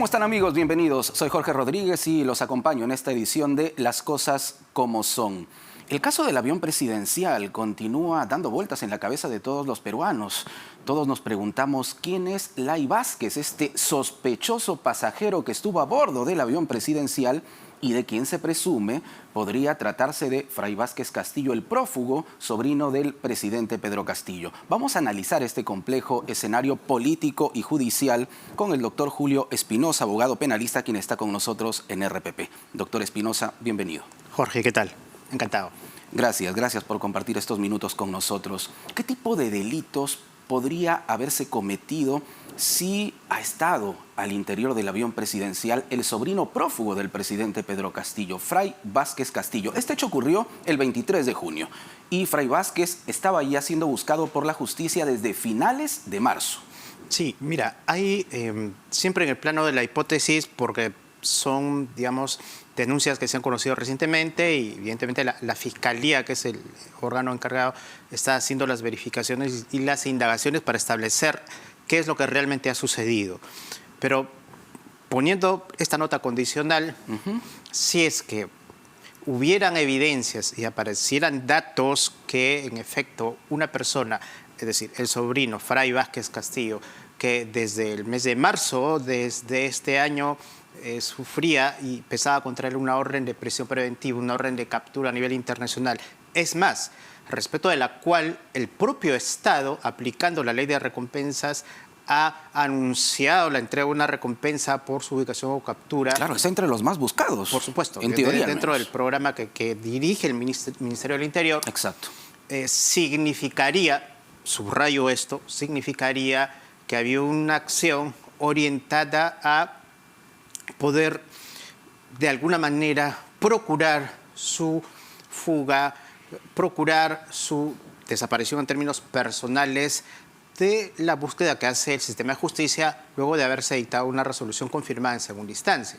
¿Cómo están, amigos? Bienvenidos. Soy Jorge Rodríguez y los acompaño en esta edición de Las Cosas Como Son. El caso del avión presidencial continúa dando vueltas en la cabeza de todos los peruanos. Todos nos preguntamos quién es Lai Vázquez, este sospechoso pasajero que estuvo a bordo del avión presidencial y de quien se presume podría tratarse de Fray Vázquez Castillo, el prófugo, sobrino del presidente Pedro Castillo. Vamos a analizar este complejo escenario político y judicial con el doctor Julio Espinosa, abogado penalista, quien está con nosotros en RPP. Doctor Espinosa, bienvenido. Jorge, ¿qué tal? Encantado. Gracias por compartir estos minutos con nosotros. ¿Qué tipo de delitos podría haberse cometido si ha estado al interior del avión presidencial el sobrino prófugo del presidente Pedro Castillo, Fray Vázquez Castillo? Este hecho ocurrió el 23 de junio y Fray Vázquez estaba ya siendo buscado por la justicia desde finales de marzo. Sí, mira, hay siempre en el plano de la hipótesis, porque son, digamos, denuncias que se han conocido recientemente y evidentemente la Fiscalía, que es el órgano encargado, está haciendo las verificaciones y las indagaciones para establecer qué es lo que realmente ha sucedido. Pero poniendo esta nota condicional, si es que hubieran evidencias y aparecieran datos que en efecto una persona, es decir, el sobrino Fray Vázquez Castillo, que desde el mes de marzo, desde este año, sufría y pesaba contra él una orden de prisión preventiva, una orden de captura a nivel internacional. Es más, respecto de la cual el propio Estado, aplicando la ley de recompensas, ha anunciado la entrega de una recompensa por su ubicación o captura. Claro, está entre los más buscados. Por supuesto, en teoría, dentro del programa que dirige el Ministerio del Interior. Exacto. Significaría, subrayo esto, significaría que había una acción orientada a poder de alguna manera procurar su fuga, procurar su desaparición en términos personales de la búsqueda que hace el sistema de justicia luego de haberse dictado una resolución confirmada en segunda instancia.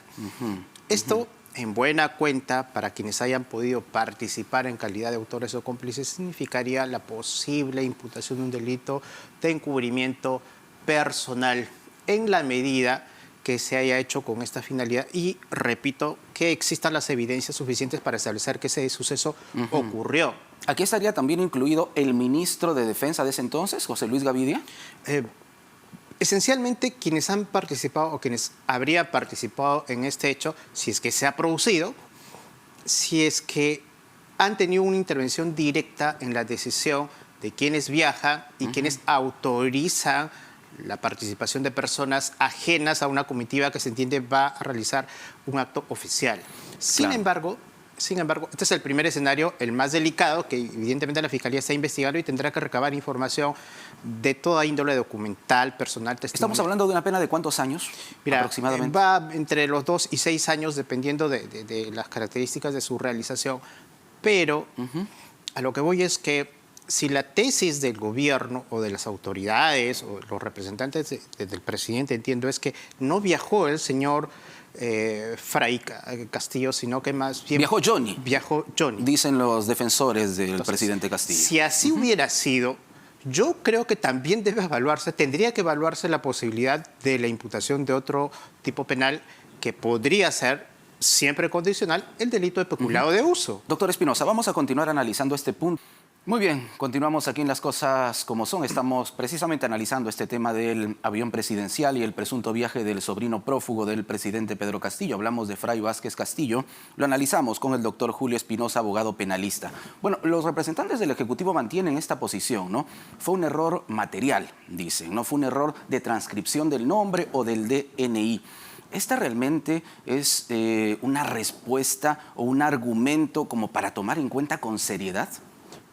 Esto, en buena cuenta, para quienes hayan podido participar en calidad de autores o cómplices, significaría la posible imputación de un delito de encubrimiento personal en la medida que se haya hecho con esta finalidad y, repito, que existan las evidencias suficientes para establecer que ese suceso ocurrió. ¿Aquí estaría también incluido el ministro de Defensa de ese entonces, José Luis Gavidia? Esencialmente, quienes han participado o quienes habrían participado en este hecho, si es que se ha producido, si es que han tenido una intervención directa en la decisión de quienes viajan y quienes autorizan la participación de personas ajenas a una comitiva que se entiende va a realizar un acto oficial. Sin embargo, este es el primer escenario, el más delicado, que evidentemente la Fiscalía está investigando y tendrá que recabar información de toda índole documental, personal, testimonio. ¿Estamos hablando de una pena de cuántos años? Mira, aproximadamente. Va entre los 2 y 6 años, dependiendo de las características de su realización. Pero a lo que voy es que si la tesis del gobierno o de las autoridades o los representantes del presidente, entiendo, es que no viajó el señor Fray Castillo, sino que más bien... Viajó Johnny. Viajó Johnny. Dicen los defensores del presidente Castillo. Si así hubiera sido, yo creo que también debe evaluarse, tendría que evaluarse la posibilidad de la imputación de otro tipo penal que podría ser, siempre condicional, el delito de peculado de uso. Doctor Espinosa, vamos a continuar analizando este punto. Muy bien, continuamos aquí en Las Cosas Como Son. Estamos precisamente analizando este tema del avión presidencial y el presunto viaje del sobrino prófugo del presidente Pedro Castillo. Hablamos de Fray Vázquez Castillo. Lo analizamos con el doctor Julio Espinosa, abogado penalista. Bueno, los representantes del Ejecutivo mantienen esta posición, ¿no? Fue un error material, dicen, no fue un error de transcripción del nombre o del DNI. ¿Esta realmente es una respuesta o un argumento como para tomar en cuenta con seriedad?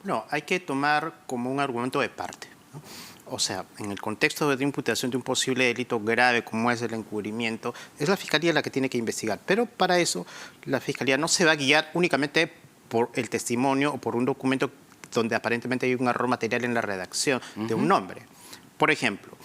No, hay que tomar como un argumento de parte, ¿no? O sea, en el contexto de imputación de un posible delito grave como es el encubrimiento, es la Fiscalía la que tiene que investigar. Pero para eso la Fiscalía no se va a guiar únicamente por el testimonio o por un documento donde aparentemente hay un error material en la redacción de un nombre. Por ejemplo,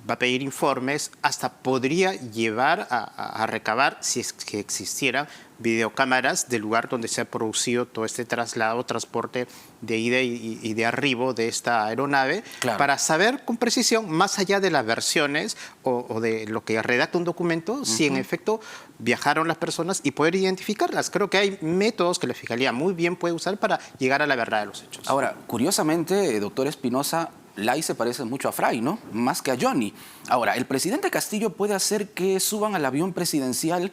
va a pedir informes, hasta podría llevar a recabar, si es que existieran, videocámaras del lugar donde se ha producido todo este traslado, transporte de ida y de arribo de esta aeronave, claro, para saber con precisión, más allá de las versiones o de lo que redacta un documento, si en efecto viajaron las personas y poder identificarlas. Creo que hay métodos que la Fiscalía muy bien puede usar para llegar a la verdad de los hechos. Ahora, curiosamente, doctor Espinosa, Lai se parece mucho a Fray, ¿no? Más que a Johnny. Ahora, ¿el presidente Castillo puede hacer que suban al avión presidencial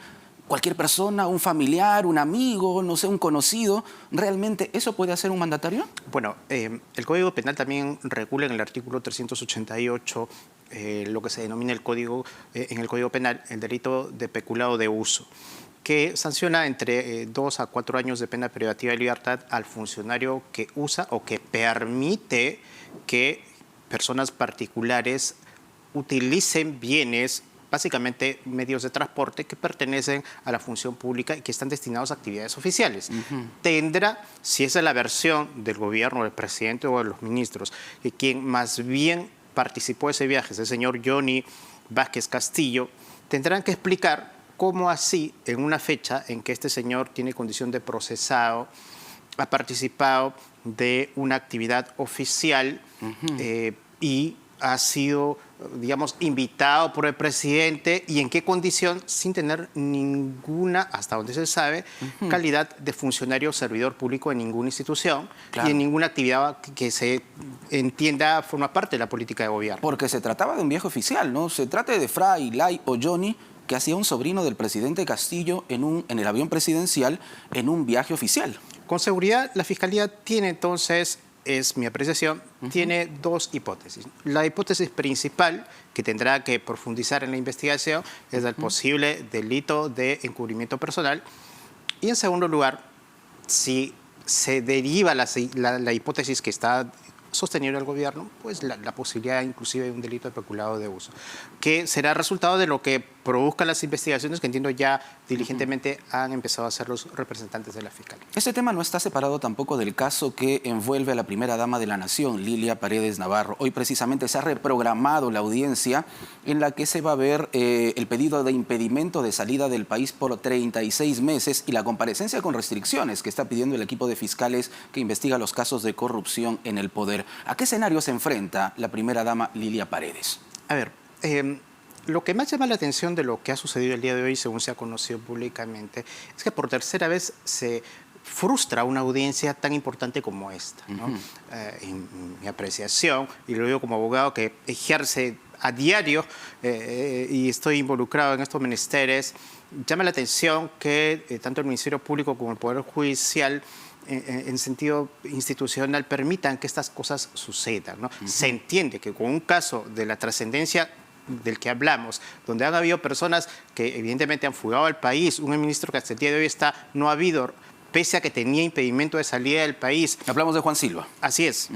cualquier persona, un familiar, un amigo, no sé, un conocido? ¿Realmente eso puede hacer un mandatario? Bueno, el Código Penal también regula en el artículo 388 lo que se denomina en el Código Penal el delito de peculado de uso, que sanciona entre 2 a 4 años de pena privativa de libertad al funcionario que usa o que permite que personas particulares utilicen bienes, básicamente medios de transporte que pertenecen a la función pública y que están destinados a actividades oficiales. Tendrá, si esa es la versión del gobierno, del presidente o de los ministros, que quien más bien participó de ese viaje, ese señor Johnny Vázquez Castillo, tendrán que explicar cómo así, en una fecha en que este señor tiene condición de procesado, ha participado de una actividad oficial y ha sido, digamos, invitado por el presidente, y en qué condición, sin tener ninguna, hasta donde se sabe, calidad de funcionario o servidor público en ninguna institución, claro, y en ninguna actividad que se entienda forma parte de la política de gobierno. Porque se trataba de un viaje oficial, ¿no? Se trata de Fray, Lai o Johnny, que hacía un sobrino del presidente Castillo en el avión presidencial en un viaje oficial. Con seguridad, la Fiscalía tiene entonces, es mi apreciación, tiene dos hipótesis. La hipótesis principal, que tendrá que profundizar en la investigación, es el posible delito de encubrimiento personal. Y en segundo lugar, si se deriva la hipótesis que está sosteniendo el gobierno, pues la posibilidad inclusive de un delito de peculado de uso, que será resultado de lo que produzcan las investigaciones que entiendo ya diligentemente han empezado a hacer los representantes de la Fiscalía. Este tema no está separado tampoco del caso que envuelve a la primera dama de la Nación, Lilia Paredes Navarro. Hoy precisamente se ha reprogramado la audiencia en la que se va a ver el pedido de impedimento de salida del país por 36 meses y la comparecencia con restricciones que está pidiendo el equipo de fiscales que investiga los casos de corrupción en el poder. ¿A qué escenario se enfrenta la primera dama Lilia Paredes? A ver, lo que más llama la atención de lo que ha sucedido el día de hoy, según se ha conocido públicamente, es que por tercera vez se frustra una audiencia tan importante como esta, ¿no? En mi apreciación, y lo digo como abogado que ejerce a diario y estoy involucrado en estos menesteres, llama la atención que tanto el Ministerio Público como el Poder Judicial en sentido institucional permitan que estas cosas sucedan, ¿no? Se entiende que con un caso de la trascendencia del que hablamos, donde han habido personas que evidentemente han fugado al país, un ministro que hasta el día de hoy no ha habido, pese a que tenía impedimento de salida del país. Hablamos de Juan Silva. Así es.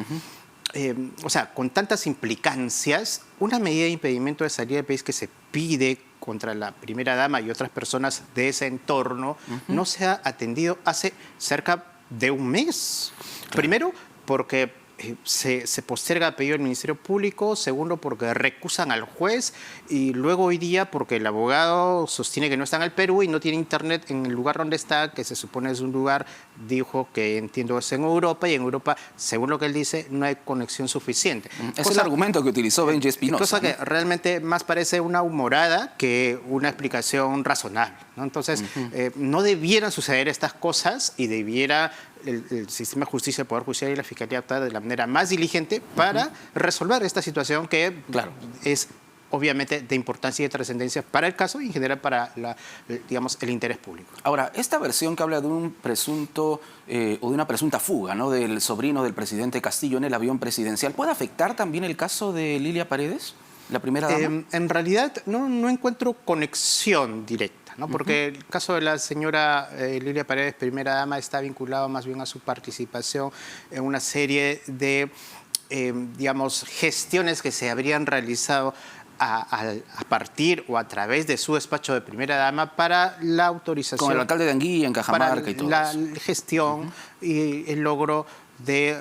O sea, con tantas implicancias, una medida de impedimento de salida del país que se pide contra la primera dama y otras personas de ese entorno, no se ha atendido hace cerca de un mes. Claro. Primero, porque se posterga el pedido del Ministerio Público, segundo porque recusan al juez, y luego hoy día porque el abogado sostiene que no está en el Perú y no tiene internet en el lugar donde está, que se supone es un lugar, dijo que entiendo es en Europa, y en Europa, según lo que él dice, no hay conexión suficiente. Es el argumento que utilizó Benji Espinosa. Cosa que realmente más parece una humorada que una explicación razonable, ¿no? Entonces, no debieran suceder estas cosas y debiera el sistema de justicia, el Poder Judicial y la Fiscalía actuar de la manera más diligente para resolver esta situación que es obviamente de importancia y de trascendencia para el caso y en general para digamos, el interés público. Ahora, esta versión que habla de un presunto o de una presunta fuga, ¿no?, del sobrino del presidente Castillo en el avión presidencial, ¿puede afectar también el caso de Lilia Paredes, la primera dama? En realidad no encuentro conexión directa, ¿no? Porque el caso de la señora Lilia Paredes, primera dama, está vinculado más bien a su participación en una serie de, digamos, gestiones que se habrían realizado a partir o a través de su despacho de primera dama para la autorización. Con el alcalde de Anguilla, en Cajamarca y todo la eso. gestión y el logro de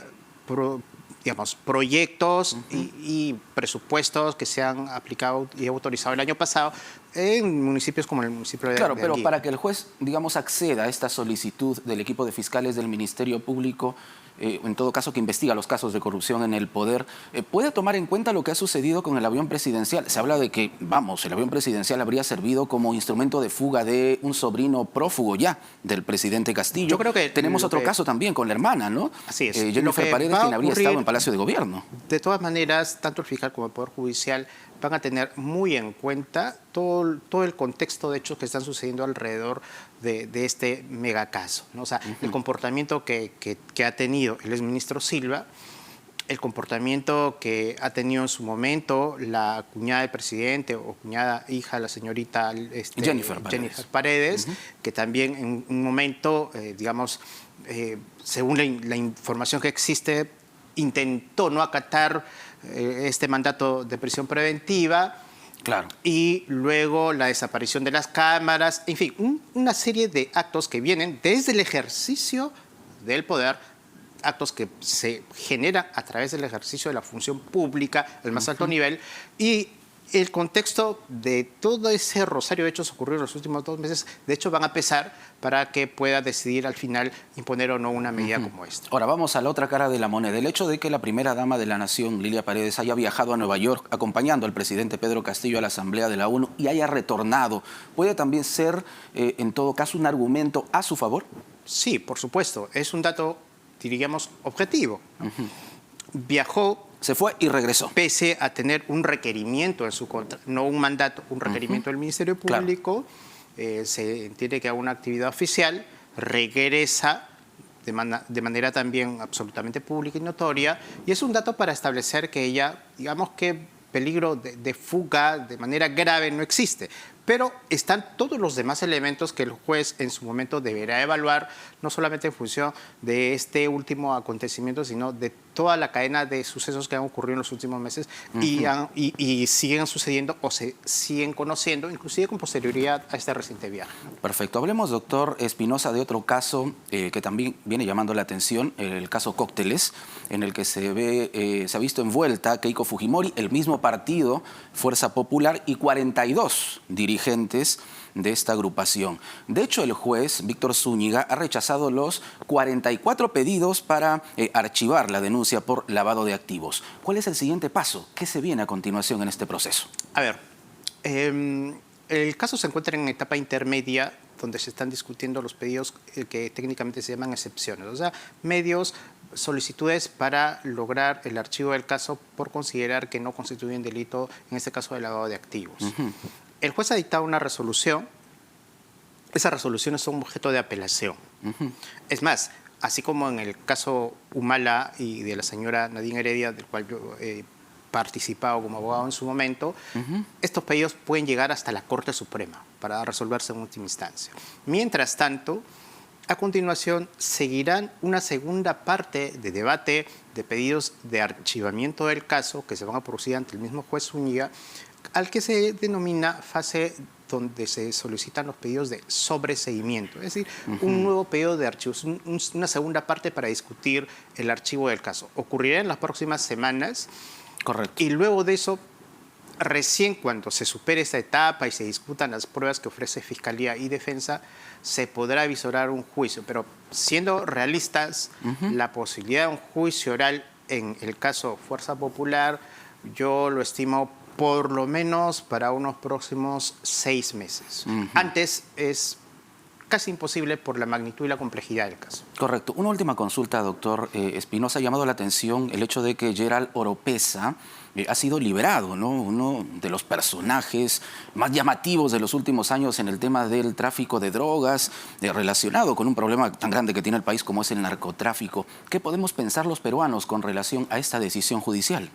digamos, proyectos y presupuestos que se han aplicado y autorizado el año pasado en municipios como el municipio de Claro, pero Arequipa. para que el juez, digamos, acceda a esta solicitud del equipo de fiscales del Ministerio Público, en todo caso que investiga los casos de corrupción en el poder, ¿puede tomar en cuenta lo que ha sucedido con el avión presidencial? Se habla de que, vamos, el avión presidencial habría servido como instrumento de fuga de un sobrino prófugo ya del presidente Castillo. Yo creo que tenemos otro caso también con la hermana, ¿no? Así es. Jennifer Paredes, quien habría estado en Palacio de Gobierno. De todas maneras, tanto el fiscal como el Poder Judicial van a tener muy en cuenta todo el contexto de hechos que están sucediendo alrededor de este megacaso, ¿no? O sea, el comportamiento que ha tenido el exministro Silva, el comportamiento que ha tenido en su momento la cuñada del presidente o cuñada hija de la señorita Jennifer Paredes, que también en un momento, digamos, según la información que existe, intentó no acatar este mandato de prisión preventiva. Claro. Y luego la desaparición de las cámaras, en fin, una serie de actos que vienen desde el ejercicio del poder, actos que se generan a través del ejercicio de la función pública al más alto nivel, y el contexto de todo ese rosario de hechos ocurridos en los últimos 2 meses, de hecho, van a pesar para que pueda decidir al final imponer o no una medida como esta. Ahora vamos a la otra cara de la moneda. El hecho de que la primera dama de la nación, Lilia Paredes, haya viajado a Nueva York acompañando al presidente Pedro Castillo a la Asamblea de la ONU y haya retornado, ¿puede también ser, en todo caso, un argumento a su favor? Sí, por supuesto. Es un dato, diríamos, objetivo, ¿no? Viajó. Se fue y regresó. Pese a tener un requerimiento en su contra, no un mandato, un requerimiento del Ministerio Público, se entiende que haga una actividad oficial, regresa de manera también absolutamente pública y notoria, y es un dato para establecer que ella, digamos que peligro de fuga de manera grave no existe. Pero están todos los demás elementos que el juez en su momento deberá evaluar, no solamente en función de este último acontecimiento, sino de toda la cadena de sucesos que han ocurrido en los últimos meses y siguen sucediendo o se siguen conociendo, inclusive con posterioridad a este reciente viaje. Perfecto. Hablemos, doctor Espinosa, de otro caso que también viene llamando la atención, el caso Cócteles, en el que se ha visto envuelta Keiko Fujimori, el mismo partido, Fuerza Popular, y 42 dirigentes de esta agrupación. De hecho, el juez Víctor Zúñiga ha rechazado los 44 pedidos para archivar la denuncia por lavado de activos. ¿Cuál es el siguiente paso? ¿Qué se viene a continuación en este proceso? A ver, el caso se encuentra en etapa intermedia, donde se están discutiendo los pedidos que técnicamente se llaman excepciones, o sea, solicitudes para lograr el archivo del caso por considerar que no constituyen delito, en este caso de lavado de activos. El juez ha dictado una resolución. Esas resoluciones son objeto de apelación. Es más, así como en el caso Humala y de la señora Nadine Heredia, del cual yo he participado como abogado en su momento, estos pedidos pueden llegar hasta la Corte Suprema para resolverse en última instancia. Mientras tanto, a continuación seguirán una segunda parte de debate de pedidos de archivamiento del caso que se van a producir ante el mismo juez Zúñiga, al que se denomina fase donde se solicitan los pedidos de sobreseguimiento, es decir, un nuevo pedido de archivos, una segunda parte para discutir el archivo del caso. Ocurrirá en las próximas semanas. Correcto. Y luego de eso, recién cuando se supere esta etapa y se discutan las pruebas que ofrece Fiscalía y Defensa, se podrá visorar un juicio. Pero siendo realistas, la posibilidad de un juicio oral en el caso Fuerza Popular, yo lo estimo por lo menos para unos próximos 6 meses. Antes es casi imposible por la magnitud y la complejidad del caso. Correcto. Una última consulta, doctor Espinosa. Ha llamado la atención el hecho de que Gerald Oropesa ha sido liberado, ¿no? Uno de los personajes más llamativos de los últimos años en el tema del tráfico de drogas, relacionado con un problema tan grande que tiene el país como es el narcotráfico. ¿Qué podemos pensar los peruanos con relación a esta decisión judicial?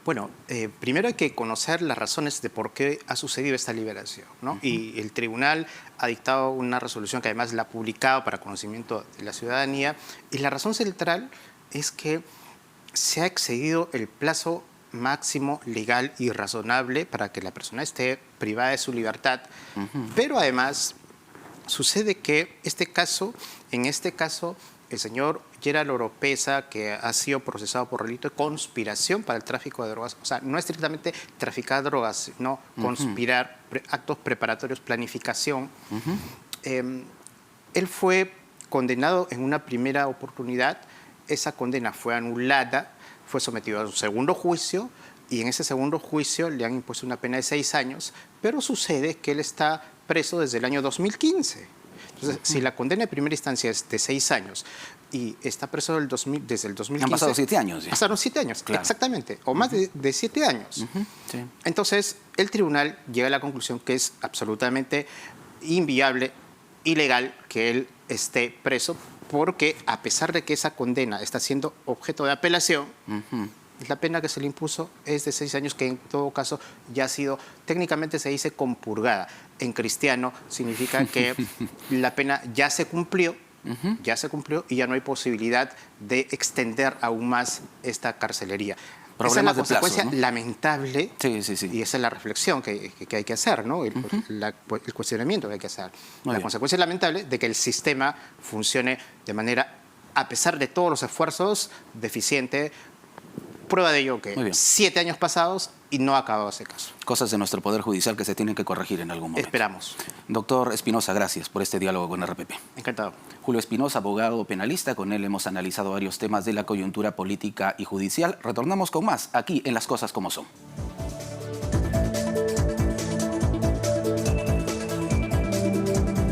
Bueno, primero hay que conocer las razones de por qué ha sucedido esta liberación, ¿no? Y el tribunal ha dictado una resolución que además la ha publicado para conocimiento de la ciudadanía, y la razón central es que se ha excedido el plazo máximo legal y razonable para que la persona esté privada de su libertad, pero además sucede que en este caso, el señor Gerald Oropesa, que ha sido procesado por delito de conspiración para el tráfico de drogas. O sea, no estrictamente traficar drogas, sino conspirar, actos preparatorios, planificación. Él fue condenado en una primera oportunidad. Esa condena fue anulada, fue sometido a un segundo juicio y en ese segundo juicio le han impuesto una pena de 6 años, pero sucede que él está preso desde el año 2015. Entonces, si la condena de primera instancia es de 6 años y está preso desde el 2015... Han pasado 7 años. Ya. Pasaron 7 años, claro. Exactamente, o más de 7 años. Sí. Entonces, el tribunal llega a la conclusión que es absolutamente inviable, ilegal que él esté preso, porque a pesar de que esa condena está siendo objeto de apelación, la pena que se le impuso es de 6 años, que en todo caso ya ha sido, técnicamente se dice compurgada. En cristiano significa que la pena ya se cumplió, y ya no hay posibilidad de extender aún más esta carcelería. Esa es la consecuencia lamentable, y esa es la reflexión que hay que hacer, ¿no? El cuestionamiento que hay que hacer. La consecuencia lamentable de que el sistema funcione de manera, a pesar de todos los esfuerzos, deficiente. Prueba de ello que 7 años pasados y no ha acabado ese caso. Cosas de nuestro Poder Judicial que se tienen que corregir en algún momento. Esperamos. Doctor Espinosa, gracias por este diálogo con RPP. Encantado. Julio Espinosa, abogado penalista, con él hemos analizado varios temas de la coyuntura política y judicial. Retornamos con más aquí en Las Cosas Como Son.